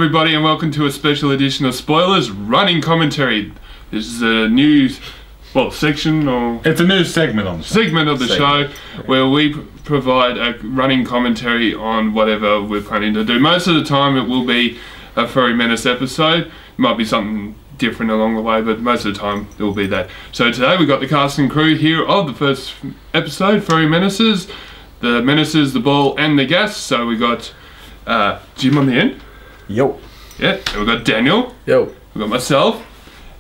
everybody, and welcome to a special edition of Spoilers Running Commentary. This is a new, section or... It's a new segment on the show. Show where we provide a running commentary on whatever we're planning to do. Most of the time it will be a Furry Menace episode. It might be something different along the way, but most of the time it will be that. So today we've got the cast and crew here of the first episode, Furry Menaces. The Menaces, the Ball and the Gas. So we got Jim on the end. Yo. Yeah, and we've got Daniel. Yo. We've got myself.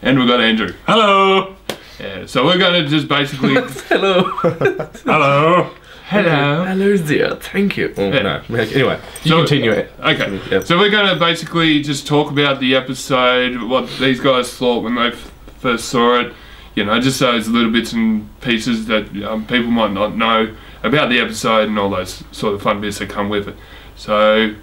And we've got Andrew. Hello. Yeah, so we're going to just basically... Hello. Hello. Hello. Hello there, thank you. Oh, Yeah. no. Anyway, you continue it. Okay, Yep. so we're going to basically just talk about the episode, what these guys thought when they first saw it. You know, just those little bits and pieces that people might not know about the episode and all those sort of fun bits that come with it. So,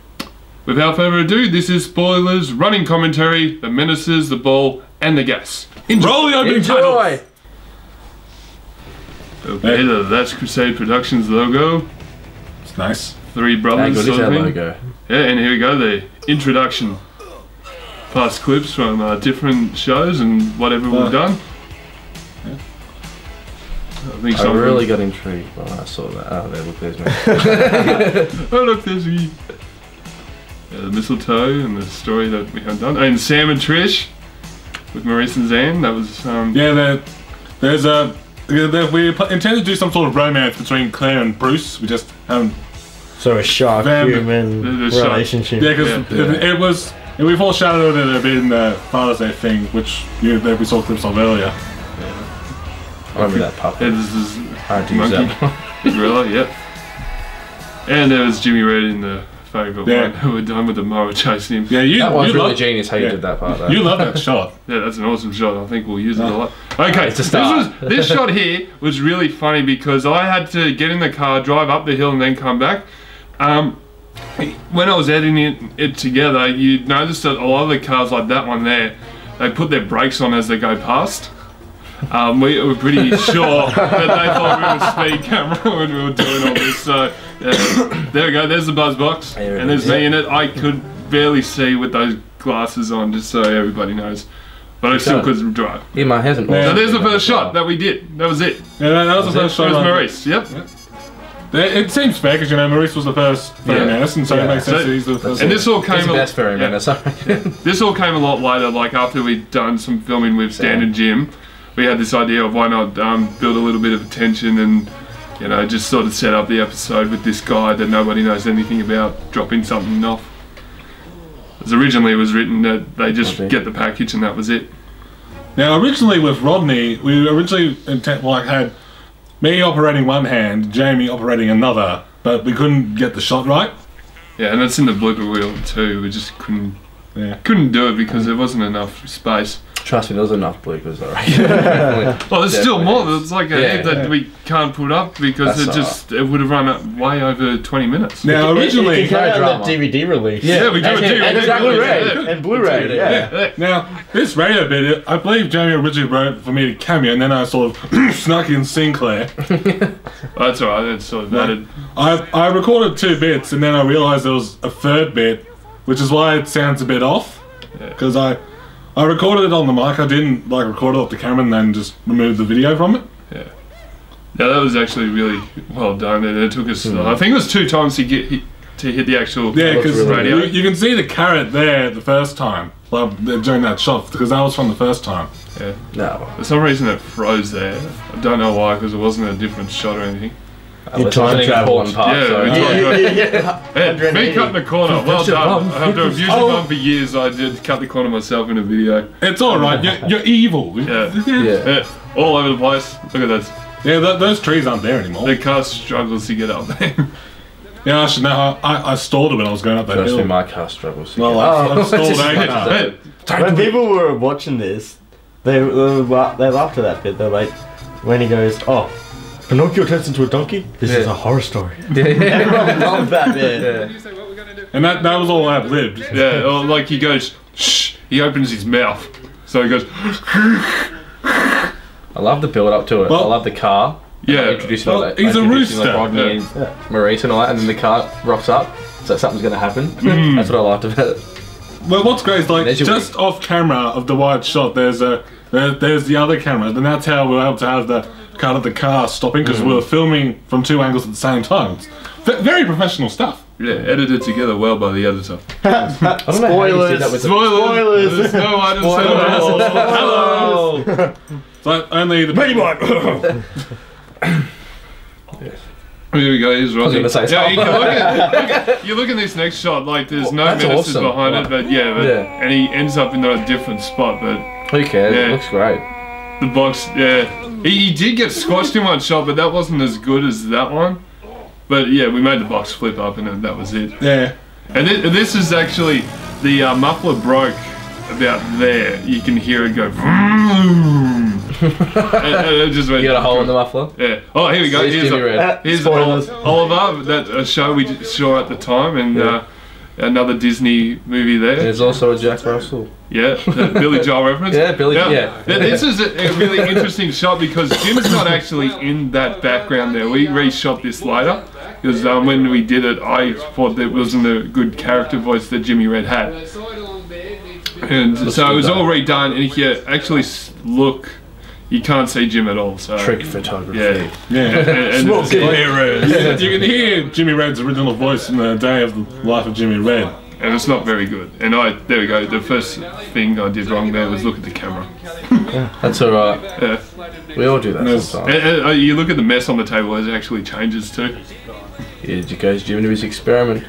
without further ado, this is Spoilers Running Commentary, the Menaces, the Ball and the Gas. Enjoy! Roll the opening Enjoy! Okay, that's Crusade Productions logo. It's nice. Three How brothers good is sort our of thing. logo? Yeah, and here we go, the introduction. Past clips from different shows and whatever we've done. Yeah. I think I really got intrigued when I saw that. Oh, there, look, there's me. Oh look, there's the mistletoe and the story that we have done. And Sam and Trish with Maurice and Zan. That was Yeah, there's a... We intended to do some sort of romance between Claire and Bruce. We just haven't... So a shark-human the shark. relationship. Yeah, because it was... We foreshadowed it a bit in the Father's Day thing, which we saw clips of earlier. I remember that puppet. this is Hard to use monkey, that. the gorilla, yep. And there was Jimmy Red in the favourite one who were done with the mower chasing him. Yeah, That was really loved, genius how you did that part though. You love that shot. Yeah, that's an awesome shot. I think we'll use it a lot. Okay, It's a start. this shot here was really funny because I had to get in the car, drive up the hill, and then come back. When I was editing it together, you noticed that a lot of the cars, like that one there, they put their brakes on as they go past. We were pretty sure that they thought we were speed camera when we were doing all this. So there we go. There's the buzz box, and there's me in it. I could barely see with those glasses on, just so everybody knows. But I still could drive. Yeah, my hasn't. So there's the first shot that we did. That was it. Yeah, that was the first shot. It was Maurice. Yep. It seems fair because, you know, Maurice was the first Furry Menace, and so it makes sense that he's the first. And this all It's came. the best Furry Menace. This all came a lot later. Like after we'd done some filming with Stan and Jim, we had this idea of why not build a little bit of attention and, you know, just sort of set up the episode with this guy that nobody knows anything about, dropping something off. As originally it was written that they just get the package and that was it. Now, originally with Rodney, we had me operating one hand, Jamie operating another, but we couldn't get the shot right. Yeah, and that's in the blooper reel too. We just couldn't do it because there wasn't enough space. Trust me, there was enough bloopers alright. Well, there's still more. There's like a head that we can't put up because it would have run up way over 20 minutes. Now, originally... It came out on the DVD release. Yeah, we do it too. And Blu-ray. And Blu-ray, yeah. Now, this radio bit, I believe Jamie originally wrote for me to cameo, and then I sort of snuck in Sinclair. That's alright, that's sort of added. I recorded 2 bits, and then I realised there was a 3rd bit, which is why it sounds a bit off. Because I recorded it on the mic, I didn't record it off the camera and then just remove the video from it. Yeah, that was actually really well done. And it took us, I think it was 2 times to hit the actual because radio. You can see the carrot there the first time, during that shot, because that was from the first time. Yeah. No. For some reason it froze there. I don't know why, because it wasn't a different shot or anything. You time travel one part. Me cutting the corner. Well done. After a music bump for years, I did cut the corner myself in a video. It's alright, you're evil. Yeah. All over the place. Look at that. Yeah, those trees aren't there anymore. The car struggles to get up there. Yeah, I should know. I stalled it when I was going up that Trust hill. me, my car struggles. Well, I've stalled When people were watching this, they laughed at that bit. They're like, when he goes, oh, Pinocchio turns into a donkey? This is a horror story. Everyone loved that bit. And that was all ad-libbed. Yeah, or like he goes, shh, he opens his mouth. So he goes, I love the build up to it. I love the car. Yeah. Introducing all that. He's a rooster. Like Rodney and Maurice and all that, and then the car rocks up. So something's going to happen. That's what I liked about it. well, what's great is like There's your just off camera of the wide shot. There's the other camera, and that's how we were able to have the cut of the car stopping because we were filming from 2 angles at the same time. It's very professional stuff. Yeah, edited together well by the editor. Spoilers. Spoilers! There's no item Hello! So only the Here we go, here's Rodney. I was gonna say Yeah, you something. can you look at this next shot, like there's no That's menaces awesome. behind it, but and he ends up in a different spot, but Who cares? Yeah. It looks great. the box, he did get squashed in one shot, but that wasn't as good as that one. But yeah, we made the box flip up and then that was it. yeah. And this is actually, the muffler broke about there. You can hear it go vroom. and it just went, You got a hole in the muffler? Yeah. Oh, here we go. Here's Jimmy Red. Here's Spoilers. Oliver, that show we saw at the time, and another Disney movie there. There's also a Jack Russell. Yeah, the Billy Joel reference. Yeah, Billy. Yeah. This is a really interesting shot because Jim's not actually in that background there. We reshot this later because when we did it, I thought there wasn't a good character voice that Jimmy Red had, and so it was all redone. And if you actually look, you can't see Jim at all. So Trick photography. yeah. Yeah. And You can hear Jimmy Red's original voice in the day of the life of Jimmy Red. and it's not very good. And there we go. The first thing I did wrong there was look at the camera. That's alright. Yeah. We all do that There's- sometimes. And you look at the mess on the table, it actually changes too. Here goes Jim into his experiment.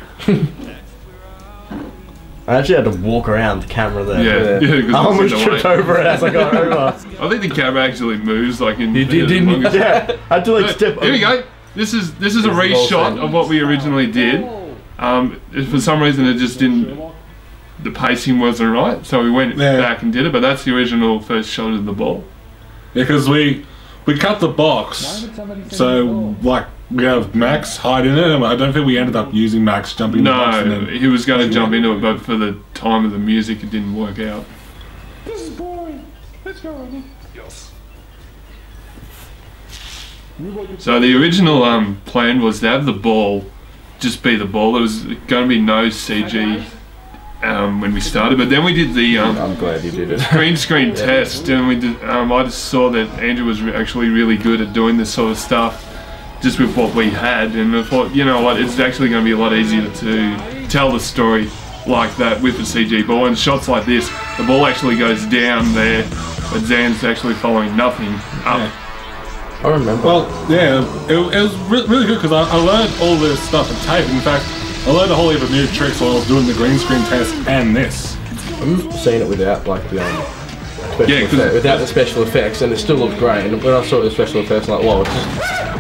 I actually had to walk around the camera there. Yeah, Yeah. because I almost tripped over it as I got over. I think the camera actually moves like in. You didn't- longest- Yeah, I had to like step Here we go. This is a reshot of what we originally did. For some reason, it just didn't. The pacing wasn't right, so we went back and did it. But that's the original first shot of the ball. Yeah, because we cut the box, so like we have Max hide in it, and I don't think we ended up using Max jumping the box. And No, then, he was going to jump into it, but for the time of the music, it didn't work out. This is boring. Let's go, Rodney. So the original plan was to have the ball just be the ball. There was going to be no CG when we started, but then we did the I'm glad you did it. green screen test, and we did. I just saw that Andrew was actually really good at doing this sort of stuff, just with what we had, and I thought, you know what, it's actually going to be a lot easier to tell the story like that with the CG ball. And shots like this, the ball actually goes down there, but Zan's actually following nothing up. Yeah. I remember. well, yeah, it was really good because I learned all this stuff at tape. In fact, I learned a whole heap of new tricks while I was doing the green screen test and this. I'm seeing it without like the Yeah, 'cause without the special effects, and it still looked great. And when I saw the special effects, I'm like, whoa,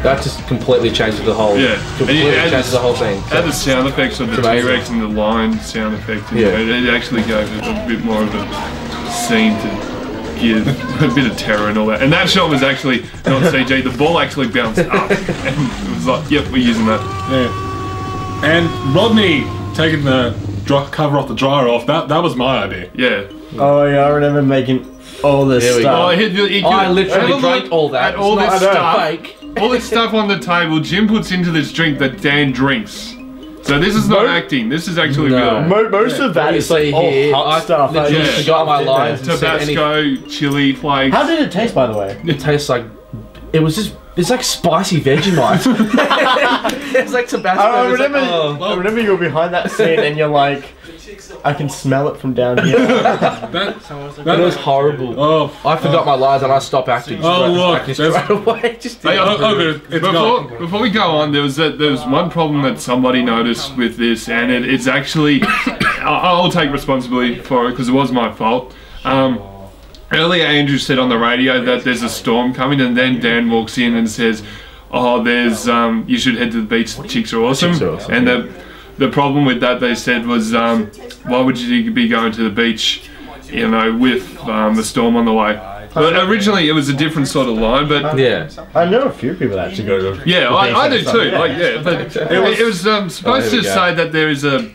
that just completely changes the whole. Yeah. completely And you add changes the whole scene. Add the sound effects of the It's amazing. T-Rex and the lion sound effect, and Yeah. it actually gave it a bit more of a scene to give a bit of terror and all that. And that shot was actually not CG. The ball actually bounced up, and it was like, yep, we're using that. Yeah, and Rodney taking the cover off the dryer off. That was my idea. Yeah. Oh yeah, I remember making all this There we go. Oh, stuff. I literally drank all that. At all It's this not stuff. fake. All this stuff on the table, Jim puts into this drink that Dan drinks. So this is not acting. This is actually No. real. Most of that is Obviously, like all here, hot I stuff. literally Yeah. forgot my lines and said anything. Tabasco, chili flakes. How did it taste, by the way? It tastes like it's like spicy Vegemite. It's like Tabasco. I It's like, remember, I remember you were behind that scene and you're like, I can smell it from down here. it was horrible. Oh, I forgot my lines and I stopped acting straight away. Just Hey, good. It's gone. before we go on, there was one problem that somebody noticed with this, and it's actually I'll take responsibility for it because it was my fault. Earlier, Andrew said on the radio that there's a storm coming, and then Dan walks in and says, "Oh, there's you should head to the beach. The chicks are awesome." Chicks are awesome, And the problem with that, they said, was why would you be going to the beach, you know, with the storm on the way? But originally it was a different sort of line, but yeah. I know a few people that actually go to. yeah, I do too. Like, yeah, but it was supposed Oh, to here we go. say that there is a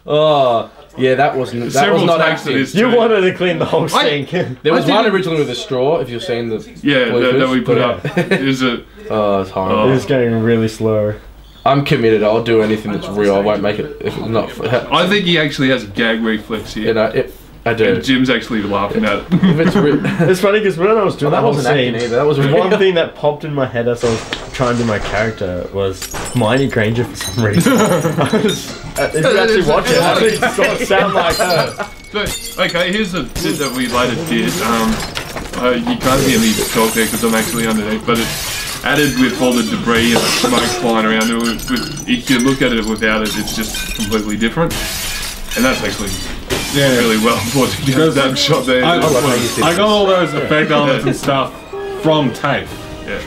Oh, yeah. That was several not takes of acting. this. You too. wanted to clean the whole sink. There was I one didn't- originally with a straw. If you've seen the Yeah, bloopers, that we put but- up. There's a Oh, it's horrible. It's getting really slow. I'm committed. I'll do anything that's real. I won't make it if it's not. I think he actually has a gag reflex here. You know, I do. And Jim's actually laughing at it. If it's It's funny because when I was doing that that whole wasn't acting scene, either. That was one thing that popped in my head as I was trying to do my character was Hermione Granger for some reason. If you actually watch it, I think it sort of sound like her. So, okay, here's a bit that we later did. You can't hear me talk there because I'm actually underneath, but it's added with all the debris and the smoke flying around. If you look at it without it, it's just completely different. And that's actually really well put together. That shot there. I got all those effect elements and stuff from tape. Yeah.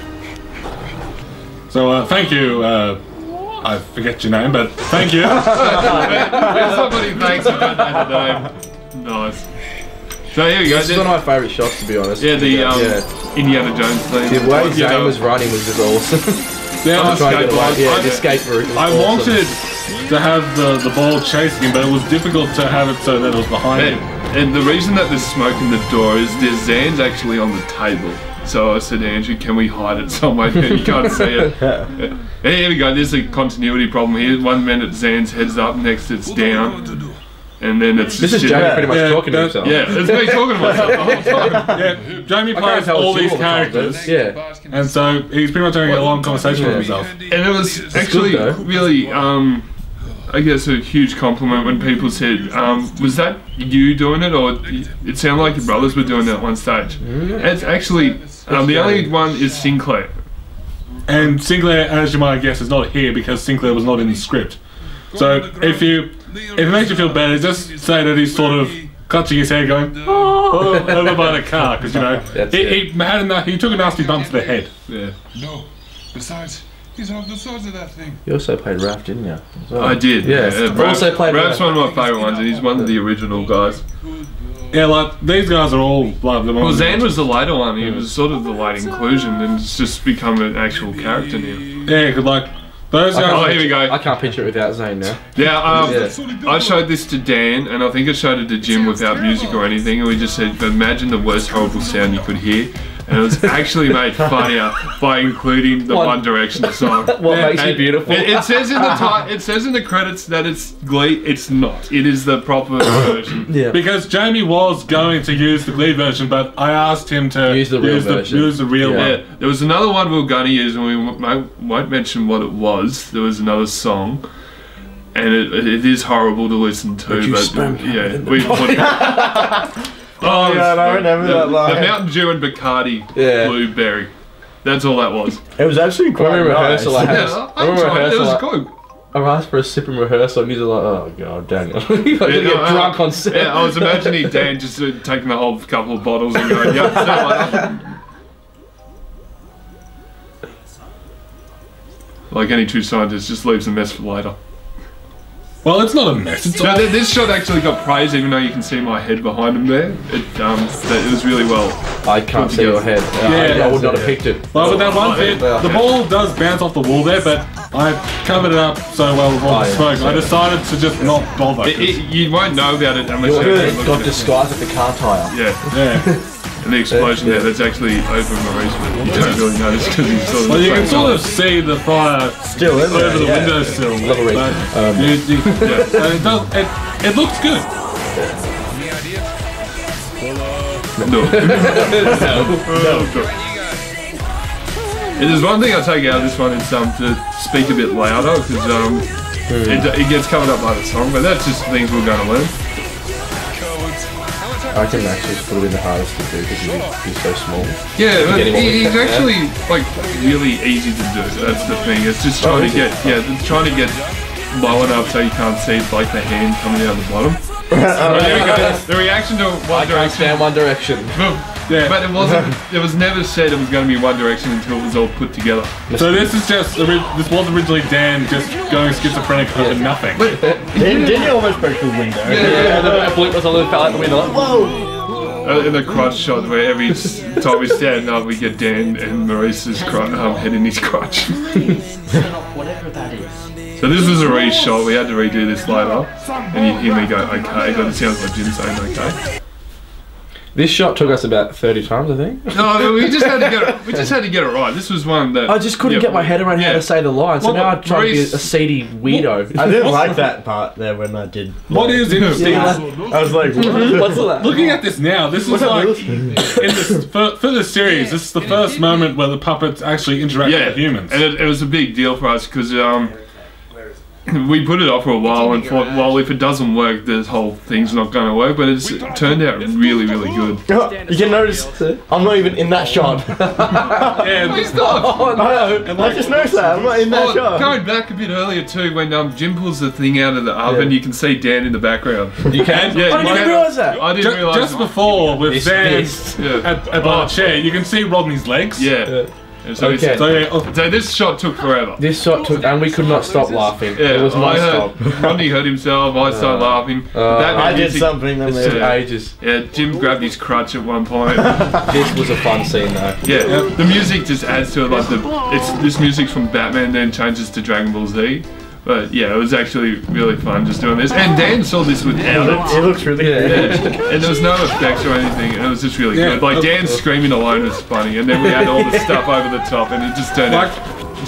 So thank you. I forget your name, but thank you. Somebody thanks you about that name. Nice. So here we go. This is one of my favourite shots, to be honest. Yeah, the Indiana Jones thing. The way Zane was running was just awesome. Yeah, the escape route. I wanted to have the ball chasing him, but it was difficult to have it so that it was behind him. And the reason that there's smoke in the door is there's Zan's actually on the table. So I said, Andrew, can we hide it somewhere that you can't see it? Here we go, there's a continuity problem here. 1 minute Zan's head's up, next it's down. And then it's this is Jamie pretty much talking to himself. Yeah, it's me talking to myself the whole time. Yeah, Jamie plays all these characters. And so he's pretty much having a long conversation with himself. And it was actually really, I guess, a huge compliment when people said, was that you doing it? Or it sounded like your brothers were doing it at one stage. It's actually, the only one is Sinclair. And Sinclair, as you might guess, is not here because Sinclair was not in the script. So if it makes you feel better, just say that he's sort of clutching his hair going, oh, over by the car, because, you know, he took a nasty bump to the head. Yeah. No. Besides, he's off the sides of that thing. You also played Raph, didn't you? Well. I did. Yeah. Also played Raph's one of my favourite ones, and he's one of the original guys. Yeah, like, these guys are all like the ones. Well, Zan was the later one. He was sort of the late inclusion, and it's just become an actual character now. Yeah, because, like, those guys. Oh, here we go. I can't picture it without Zane now. Yeah, I showed this to Dan, and I think I showed it to Jim without music or anything, and we just said, imagine the worst horrible sound you could hear. And it was actually made funnier by including the One Direction song. What makes you beautiful? It says in the it says in the credits that it's Glee. It's not. It is the proper version. Yeah. Because Jamie was going to use the Glee version, but I asked him to use the real version. Use the real one. Yeah. There was another one we were going to use, and we won't mention what it was. There was another song. And it is horrible to listen to, but yeah, we put Oh, yeah, I remember that line. The Mountain Dew and Bacardi Blueberry. That's all that was. It was actually quite nice. It was good. I asked for a sip in rehearsal and he's like, oh god, Daniel. You're gonna get drunk on set. Yeah, I was imagining Dan just taking the whole couple of bottles and going, yep, like any true scientist, just leaves a mess for later. Well, it's not a mess. This shot actually got praise, even though you can see my head behind him there. It was really well. I can't see your head. I would not have picked it. Well, with that one bit, the ball does bounce off the wall there, but I covered it up so well with all the smoke. I decided to just not bother. You won't know about it unless you got disguised at the car tyre. Yeah. And the explosion there, that's actually over Maurice, but you don't really notice because he's sort of. Well, you can sort of see the fire still in there, over the windowsill. It looks good. No. There's one thing I take out of this one is to speak a bit louder because it gets covered up by the song, but that's just things we're going to learn. I can actually put it in the hardest to do because he's so small. Yeah, but he's actually like really easy to do. That's the thing. It's just trying to get low enough so you can't see like the hand coming out the bottom. There we go. The reaction to One Direction. I can't stand One Direction. Yeah, but it wasn't. It was never said it was going to be One Direction until it was all put together. So this is just. This was originally Dan just going schizophrenic over nothing. Didn't you almost break the window? Yeah. The blink was a little fell out the window. Like, whoa! In the crotch shot, where every time we stand up, we get Dan and Maurice's head in his crotch. Whatever that is. So this was a re-shot. We had to redo this later, and you hear me go, okay, but it sounds like Jim saying okay. This shot took us about 30 times, I think. No, we just had to get it. We just had to get it right. This was one that I just couldn't get my head around how to say the line, so Well, now I try to be Maurice- a seedy weirdo. I didn't like that part there when I did. What is interesting? I was like, what? What's that? Looking at this now, this is What's up, like Lewis? in this for this series. This is the first moment where the puppets actually interact with humans. and it was a big deal for us because we put it off for a while and thought, well, if it doesn't work, this whole thing's not going to work. But it turned out really, really good. You can notice I'm not even in that shot. Yeah, I just noticed that I'm not in that shot. Going back a bit earlier too, when Jim pulls the thing out of the oven, you can see Dan in the background. You can? Yeah, I didn't realise that. I didn't realise just before with This Dan fist. at the chair, you can see Rodney's legs. Yeah. And so, Okay. so this shot took forever. This shot took, and we could not stop laughing. Yeah, It was non-stop. Rodney hurt himself. I started laughing. I did something that It took made ages. Yeah, Jim grabbed his crutch at one point. This was a fun scene though. Yeah, the music just adds to it. Like this music's from Batman, then changes to Dragon Ball Z. But yeah, it was actually really fun just doing this. And Dan saw this without it. It looks really good. Yeah. And there was no effects or anything, and it was just really good. Like Dan screaming alone was funny, and then we had all the stuff over the top, and it just turned out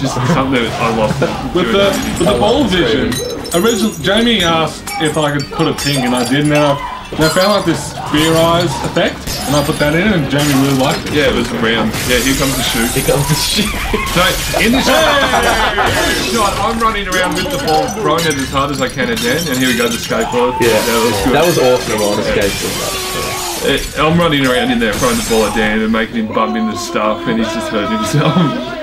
just something that I lost. With the ball vision, originally Jamie asked if I could put a ping, and I did. And I found like this spear eyes effect, and I put that in, and Jamie really liked it. Yeah, it was round. Yeah, here comes the shoot. Here comes the shit. So in this shot, I'm running around with the ball, throwing it as hard as I can at Dan, and here we go, the skateboard. Yeah, that was good. That was awesome on a skateboard. I'm running around in there, throwing the ball at Dan and making him bump into stuff, and he's just hurting himself.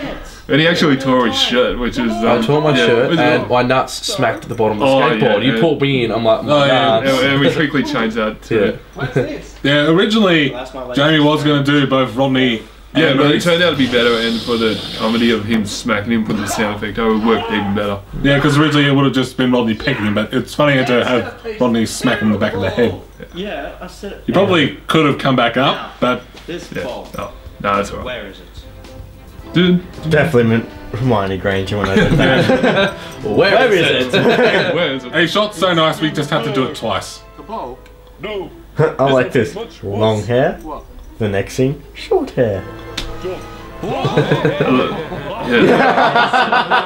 And he actually tore his shirt, which was... I tore my shirt and my nuts smacked the bottom of the skateboard. You pulled me in, I'm like, and we quickly changed that to... Yeah, originally Jamie was going to do both Rodney. Yeah, but it turned out to be better, and for the comedy of him smacking him with the sound effect, it would work even better. Yeah, because originally it would have just been Rodney pecking him, but it's funny to have Rodney smack him in the back of the head. Yeah, I said. He probably could have come back up, but This ball. Oh, no, that's alright. Where is it? Dude, Definitely meant Hermione Granger when I did that. Where is it? where is it? he shot so nice we just have to do it twice. The ball? No. I like this. Long hair. The next scene, short hair.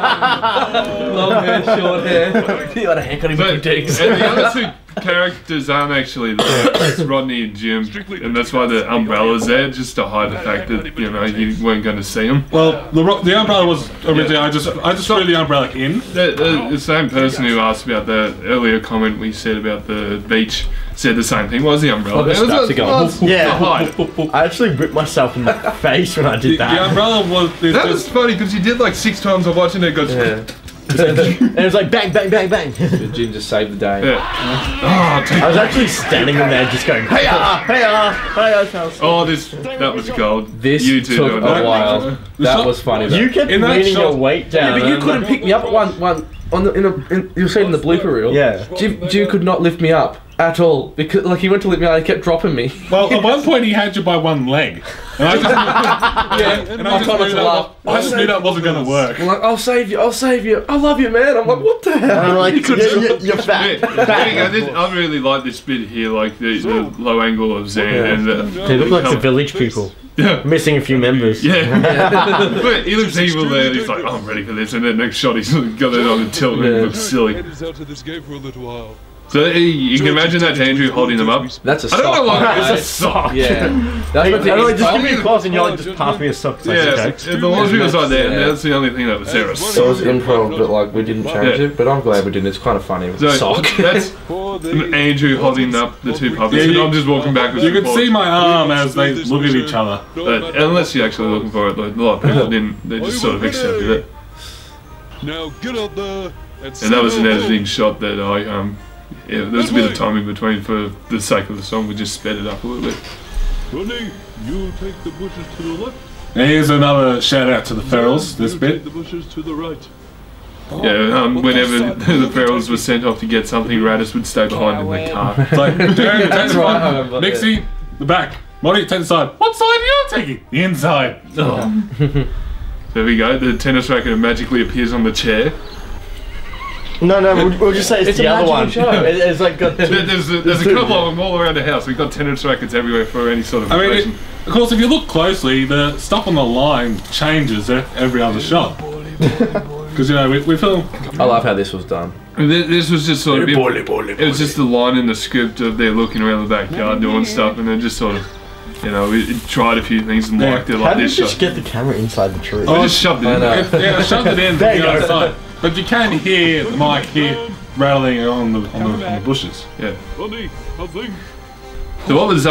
Long hair, short hair. You got a haircut in But, between digs. and the other two characters aren't actually there. It's Rodney and Jim, and that's why the umbrella's there, just to hide the fact that, you know, you weren't going to see them. Well, the umbrella was originally I just threw the umbrella in. The same person who asked about the earlier comment we said about the beach said the same thing. What was the umbrella? Oh, the straps are going. Yeah. Hide. I actually ripped myself in the face when I did The that. umbrella was That was funny because you did like 6 times of watching it. It goes. Yeah. And it was like bang, bang, bang, bang. Jim just saved the day. Yeah. I was actually standing in there just going, hey-ah, hey-ah, hey-ah. Oh, that was gold. This You two took doing a that. while. That shot- was funny. You kept In that leaning shot- your weight down. Yeah, but you couldn't pick me up at one on the you'll see it in the blooper reel. Yeah. Jim could not lift me up at all because like he went to lift me up and he kept dropping me. Well, at one point he had you by one leg, and I just Yeah, and I just knew that wasn't going to work. I'm like, I'll save you, I love you, man. I'm like, what the hell? And I'm like, you're fat. I really like this bit here, like the low angle of Zan and They look like the village people. Yeah. Missing a few members. Yeah. But he looks evil there. He's like, oh, I'm ready for this. And then next shot, he's got it on a tilt and it looks silly. Head us out of this game for a little while. So you can imagine that to Andrew holding them up. That's a sock. I don't know why mate. it's a sock. Yeah. That's Hey, what I it just give is. me a class and you're like, just pass me a sock. Yeah, Okay. the laundry was like that, and Yeah. that's the only thing that was there. It was improv, but like we didn't change Yeah. it. But I'm glad we didn't. It's kind of funny with the So sock. that's For the Andrew holding up the two puppets, and I'm just walking backwards. You and could forwards. see my arm as they look at each other. But unless you're actually looking for it, like, a lot of people didn't. They just sort of accepted it. Now get out there And that was an editing shot that yeah, there was a bit of time in between for the sake of the song. We just sped it up a little bit. Ronnie, you'll take the bushes to the left. And here's another shout out to the Ferals. This You bit. take the bushes to the right. Yeah, whenever the Ferals were sent off to get something, Radis would stay behind in the car. It's like, Darren, take the right, I front. remember, Nixie, the back. Monty, take the side. What side are you taking? The inside. There we go. The tennis racket magically appears on the chair. No, we'll just say it's the other one. It's like got two. There's a couple of them all around the house. We've got tennis rackets everywhere for any sort of information. Of course, if you look closely, the stuff on the line changes every other shot. Because, you know, we film... I love how this was done. This was just sort of... It was just the line in the script of they're looking around the backyard doing stuff, and then just sort of... You know, we tried a few things and liked it, like this shot. How did you just get the camera inside the tree? I just shoved it in. Yeah, I shoved it in from the other side. But you can hear the mic here rattling on the bushes. Yeah. So what was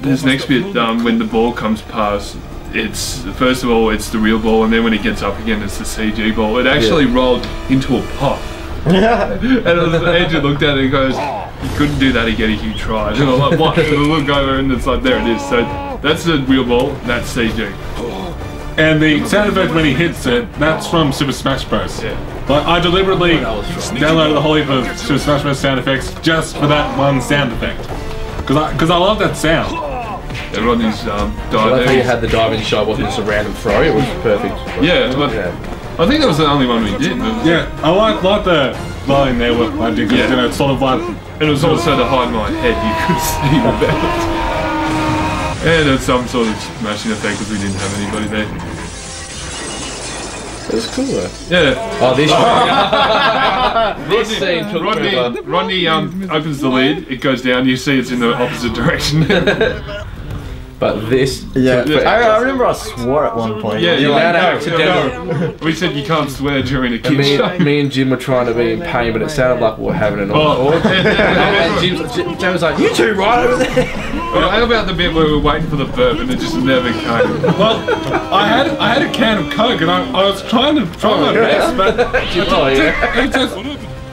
this next bit when the ball comes past? It's first of all it's the real ball, and then when it gets up again, it's the CG ball. It actually rolled into a pot. And Andrew looked at it and goes, "You couldn't do that again if you tried." And I'm like, "What?" And I look over and it's like, there it is. So that's the real ball. That's CG. And the sound effect when he hits it, that's from Super Smash Bros. Yeah. Like, I deliberately downloaded a whole heap of Super Smash Bros. Sound effects just for that one sound effect. Because I love that sound. Rodney's I like how you had the diving shot, wasn't just a random throw, it was perfect. Yeah, but I think that was the only one we did. Yeah, I like the line there with I did, you know, it's sort of like... And it was also to hide my head, you could see the belt. And it's some sort of smashing effect because we didn't have anybody there. It was cool though. Yeah. Oh, this scene took forever. Rodney opens the lid, it goes down, you see it's in the opposite direction. But this... Yeah. I remember I swore at one point. Yeah, you're allowed to accidentally. We said you can't swear during a kid's show. Me and Jim were trying to be in pain, but it sounded like we were having an awkward. And Jim was like, "You two right over there." Well, how about the bit where we were waiting for the burp and it just never came? Well, I had a can of Coke and I was trying my best, but it just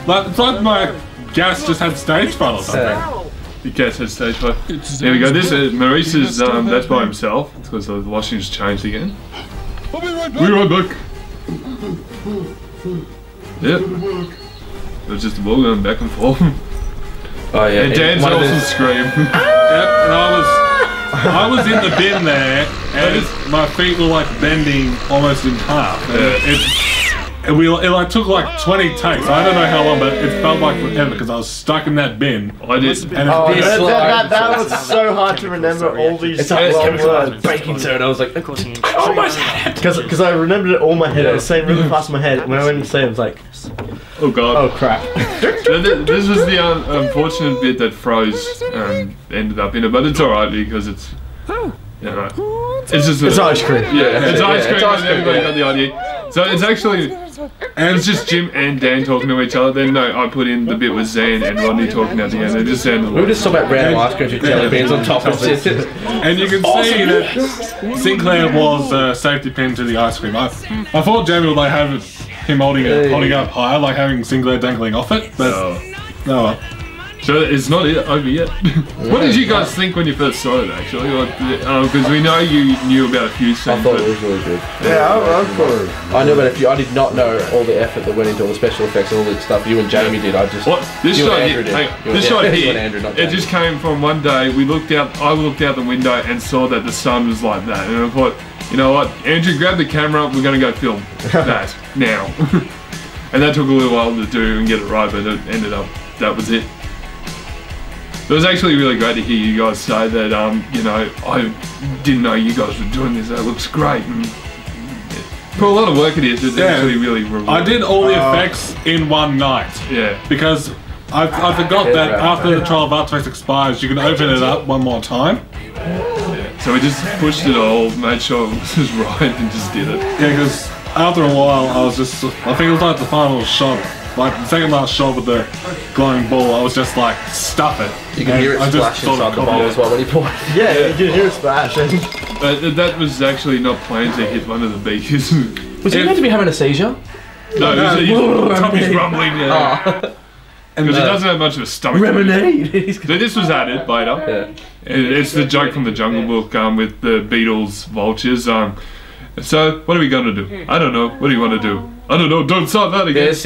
like it's like my gas just had stage fright or something. The gas has stage fright. There we go. This is Maurice's. That's by himself because the washing's changed again. I'll be right back. We're right back. Yep. It was just a ball going back and forth. Oh yeah. And Dan's awesome scream. Yep, and I was in the bin there, and my feet were like bending almost in half. And it like took like 20 takes. I don't know how long, but it felt like forever because I was stuck in that bin. I did. And that was so hard to remember all these long words. Baking soda. I was like, oh my god. Because I remembered it all in my head. I was saying really fast in my head. When I went to say it, I was like, oh god. Oh crap. This was the unfortunate bit that froze ended up in it, but it's alright because it's, you know, it's just it's ice cream. Yeah, it's ice cream. It's ice cream, Everybody got the idea. So it's actually, and it's just Jim and Dan talking to each other. Then no, I put in the bit with Zan and Rodney talking at the end. They just sounded. We were just talking about random ice cream with jelly beans on top of it. And you can see that Sinclair was a safety pin to the ice cream. I thought Jamie would like have him holding up higher, like having Sinclair dangling off it, but no. So it's not over yet. What did you guys think when you first saw it, actually? Because we know you knew about a few scenes. I thought it was really good. Yeah, I thought. I knew about a few. I did not know all the effort that went into all the special effects and all the stuff you and Jamie did. I just this shot here. It it just came from one day. I looked out the window and saw that the sun was like that, and I thought, you know what, Andrew, grab the camera. We're gonna go film that now. And that took a little while to do and get it right, but it ended up that was it. It was actually really great to hear you guys say that, you know, I didn't know you guys were doing this, that looks great. And put a lot of work into it, it's actually really rewarding. I did all the effects in one night. Yeah. Because I forgot that after the trial of After Effects expires, you can open it up one more time. Yeah. So we just pushed it all, made sure it was right and just did it. Yeah, because after a while, I think it was like the final shot. Like the second last shot with the glowing ball, I was just like, stuff it. You can hear it splash inside the bowl as well when you pour it. Yeah, you can hear it splash. That was actually not planned to hit one of the beakers. Was he meant to be having a seizure? No, Tommy's rumbling. Because he doesn't have much of a stomach. Lemonade! So this was added later. Yeah. It's the joke from the Jungle Book with the Beatles vultures. So what are we gonna do? I don't know. What do you want to do? I don't know. Don't start that again. This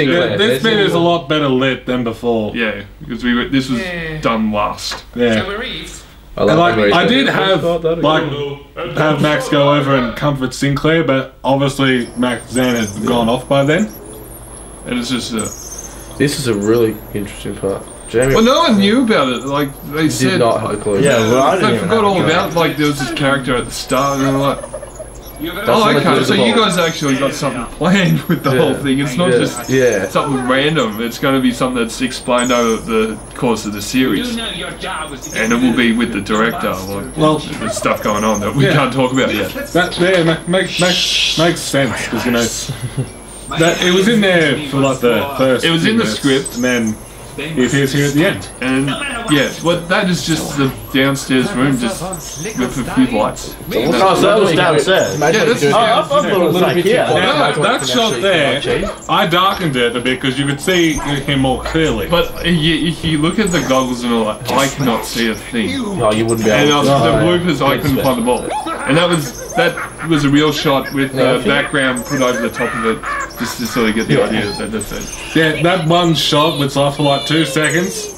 bit is a lot better lit than before. Yeah, because this was done last. Yeah. I did have Max go over and comfort Sinclair, but obviously Max Zan had gone off by then. And it's just This is a really interesting part. Jamie, Well, no one knew about it. Like they did said, not have a clue. Yeah, well, I didn't they even forgot have all a about. Like there was this character at the start, and they're like, That's oh, what okay. it So was you about. guys actually got something planned with the whole thing. It's not just something random. It's going to be something that's explained over the course of the series, and it will be with the director. Like, Well, there's stuff going on that we can't talk about yet. that makes sense because you know that it was in there for like the first. It was in the minutes, script. and then it appears here at the end. And yeah, well, that is just the downstairs room, just with a few lights. Oh, so that was downstairs. Yeah, that's Oh, I thought it was like here. Now, that shot there, I darkened it a bit because you could see him more clearly. But if you look at the goggles and all that, I cannot see a thing. No, you wouldn't be And able to. the bloopers, I couldn't find the ball. And that was a real shot with the background put over the top of it, just to sort of get the idea that that's it. Yeah, that one shot was off for like 2 seconds.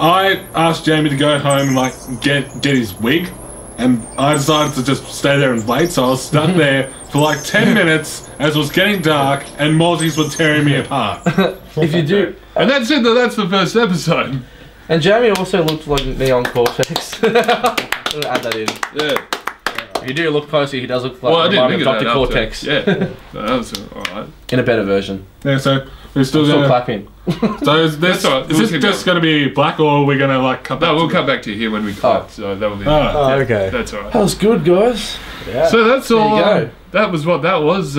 I asked Jamie to go home and like get his wig, and I decided to just stay there and wait. So I was stuck there for like 10 minutes as it was getting dark, and Mortys were tearing me apart. If you do, And that's it. That's the first episode. and Jamie also looked like Neon Cortex. I'm gonna add that in. Yeah. If you do look closely, he does look like Well, I didn't remind me think of of Dr. that. Cortex. Yeah. So that was alright. In a better version. Yeah, so we're still Still gonna. clapping. So is this, That's all right. is We'll this keep just going. gonna be black, or are we gonna like cut? No, back we'll to come back to here when we cut. So that will be. Oh, okay. That's alright. That was good, guys. Yeah. So that's all. you go. That was what that was.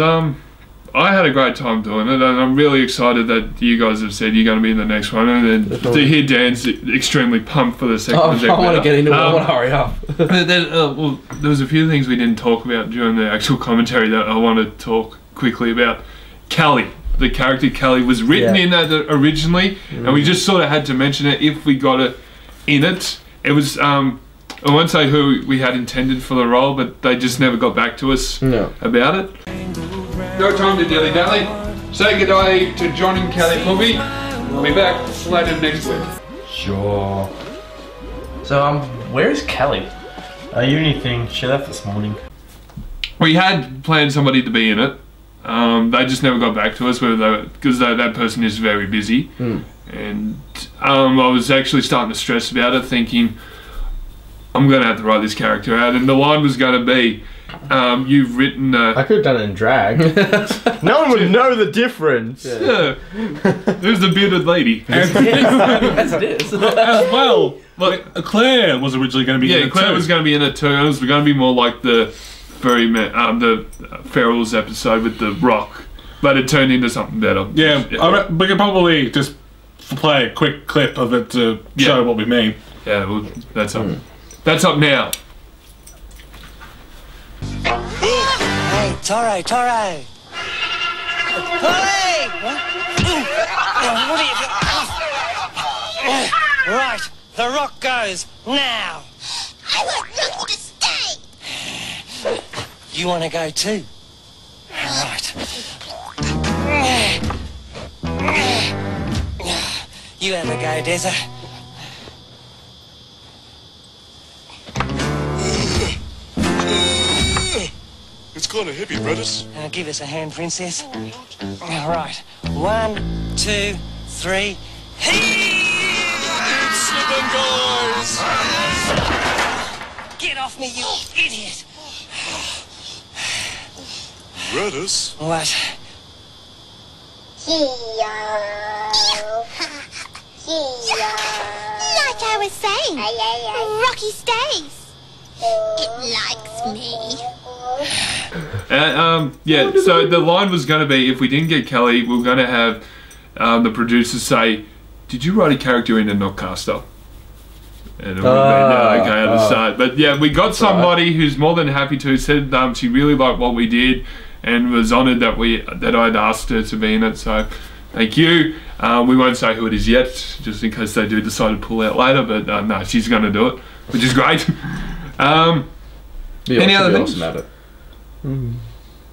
I had a great time doing it, and I'm really excited that you guys have said you're going to be in the next one, and then to hear Dan's extremely pumped for the second Oh, one. I want to get into it. I want to hurry up. But then, well, there was a few things we didn't talk about during the actual commentary that I want to talk quickly about. Callie, the character Callie, was written in that originally, and we just sort of had to mention it if we got it in it. It was, I won't say who we had intended for the role, but they just never got back to us about it. No time to dilly-dally. Say goodbye to John and Callie for me. We'll be back later next week. Sure. So, where is Callie? A uni thing. She left this morning. We had planned somebody to be in it. They just never got back to us because that person is very busy. And I was actually starting to stress about it, thinking I'm going to have to write this character out. And the line was going to be, you've written... I could have done it in drag. No one would know the difference. Yeah. There's the bearded lady. That's it. as well. Like Claire was originally going to be. in it Claire too. was going to be in it too. It was going to be more like the the Ferals episode with the Rock, but it turned into something better. Yeah, we could probably just play a quick clip of it to show what we mean. Yeah, well, that's up. That's up now. Hey, Toro! Toro! What are you doing? Right, the Rock goes now. I want Rocky to stay. You want to go too? Right. You have a go, Dezza. It's kind of heavy, brothers. Give us a hand, Princess. All right. 1, 2, 3. It's slipping, guys. Get off me, you idiot! Brothers? What? Like I was saying, Rocky stays. It likes me. So the line was going to be, if we didn't get Kelly, we were going to have the producers say, "Did you write a character in and not cast up?" And it would have been okay at the start. But yeah, we got somebody who's more than happy to. Said she really liked what we did and was honoured that I'd asked her to be in it. So thank you. We won't say who it is yet, just in case they do decide to pull out later. But no, she's going to do it, which is great. Any other things?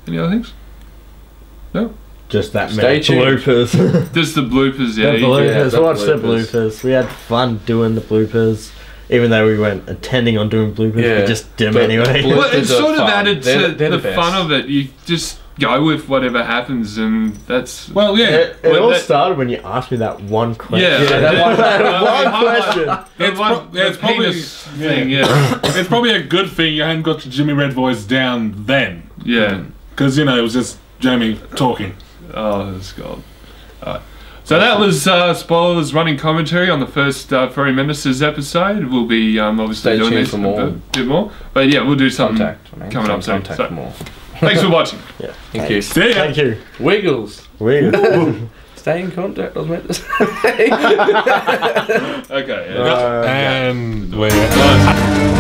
Any other things? No. Just that Stay many tuned. bloopers. Just the bloopers, The yeah. bloopers. the Watch the bloopers. bloopers. We had fun doing the bloopers. Even though we weren't intending on doing bloopers, we just did them anyway. Well, it Bloopers are sort of fun. added They're to the the best. fun of it. You just go with whatever happens, and that's Well, yeah. It all started when you asked me that one question. yeah. That one question. It's probably penis thing. Yeah, it's probably a good thing you hadn't got your Jimmy Red voice down then, yeah. because you know it was just Jamie talking. Oh, that's gold. Alright. So that was spoilers running commentary on the first Furry Menaces episode. We'll be obviously Stay doing tuned this for more. a bit more. But yeah, we'll do something coming up soon. Contact So, more. thanks for watching. Thank you. See ya. Thank you. Wiggles. Stay in contact, I was meant to say. Okay. Yeah. And we're.